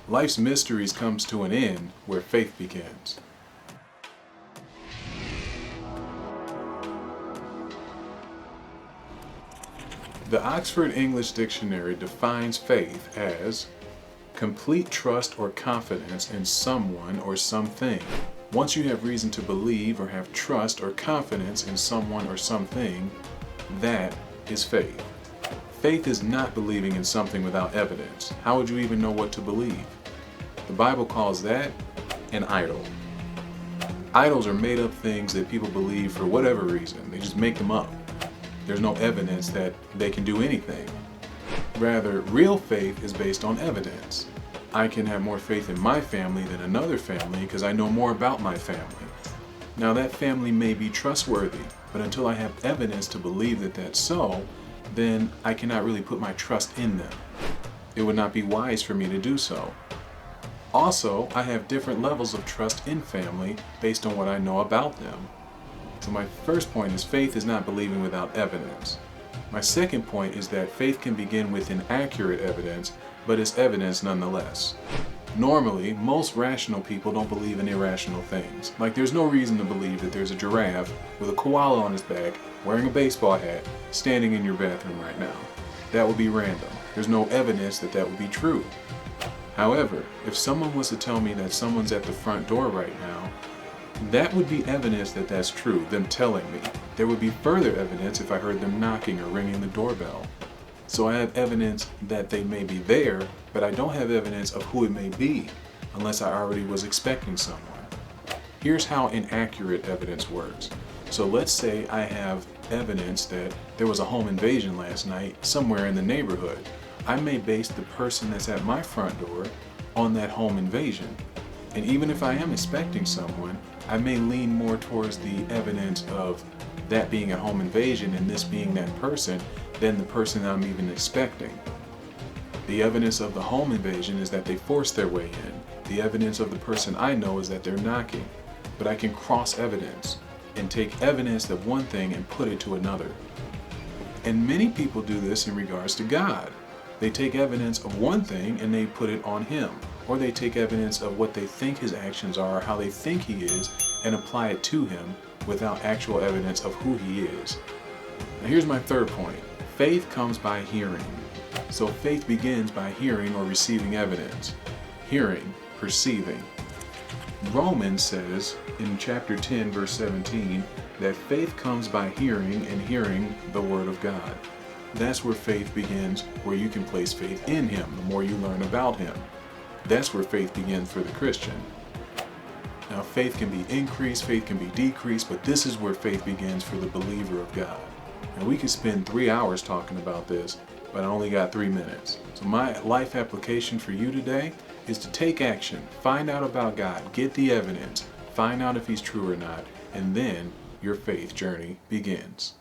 Life's mysteries comes to an end where faith begins. The Oxford English Dictionary defines faith as complete trust or confidence in someone or something. Once you have reason to believe or have trust or confidence in someone or something, that is faith. Faith is not believing in something without evidence. How would you even know what to believe? The Bible calls that an idol. Idols are made up things that people believe for whatever reason. They just make them up. There's no evidence that they can do anything. Rather, real faith is based on evidence. I can have more faith in my family than another family because I know more about my family. Now that family may be trustworthy, but until I have evidence to believe that that's so, then I cannot really put my trust in them. It would not be wise for me to do so. Also, I have different levels of trust in family based on what I know about them. So my first point is faith is not believing without evidence. My second point is that faith can begin with inaccurate evidence, but it's evidence nonetheless. Normally, most rational people don't believe in irrational things. Like there's no reason to believe that there's a giraffe with a koala on his back, wearing a baseball hat, standing in your bathroom right now. That would be random. There's no evidence that that would be true. However, if someone was to tell me that someone's at the front door right now, that would be evidence that that's true, them telling me. There would be further evidence if I heard them knocking or ringing the doorbell. So I have evidence that they may be there, but I don't have evidence of who it may be, unless I already was expecting someone. Here's how inaccurate evidence works. So let's say I have evidence that there was a home invasion last night somewhere in the neighborhood. I may base the person that's at my front door on that home invasion. And even if I am expecting someone, I may lean more towards the evidence of that being a home invasion and this being that person than the person I'm even expecting. The evidence of the home invasion is that they forced their way in. The evidence of the person I know is that they're knocking. But I can cross evidence and take evidence of one thing and put it to another. And many people do this in regards to God. They take evidence of one thing and they put it on Him. Or they take evidence of what they think His actions are, how they think He is, and apply it to Him without actual evidence of who He is. Now here's my third point. Faith comes by hearing. So faith begins by hearing or receiving evidence. Hearing, perceiving. Romans says in chapter 10 verse 17 that faith comes by hearing and hearing the Word of God. That's where faith begins, where you can place faith in Him the more you learn about Him. That's where faith begins for the Christian. Now faith can be increased, faith can be decreased, but this is where faith begins for the believer of God. And we could spend 3 hours talking about this, but I only got 3 minutes. So my life application for you today is to take action, find out about God, get the evidence, find out if He's true or not, and then your faith journey begins.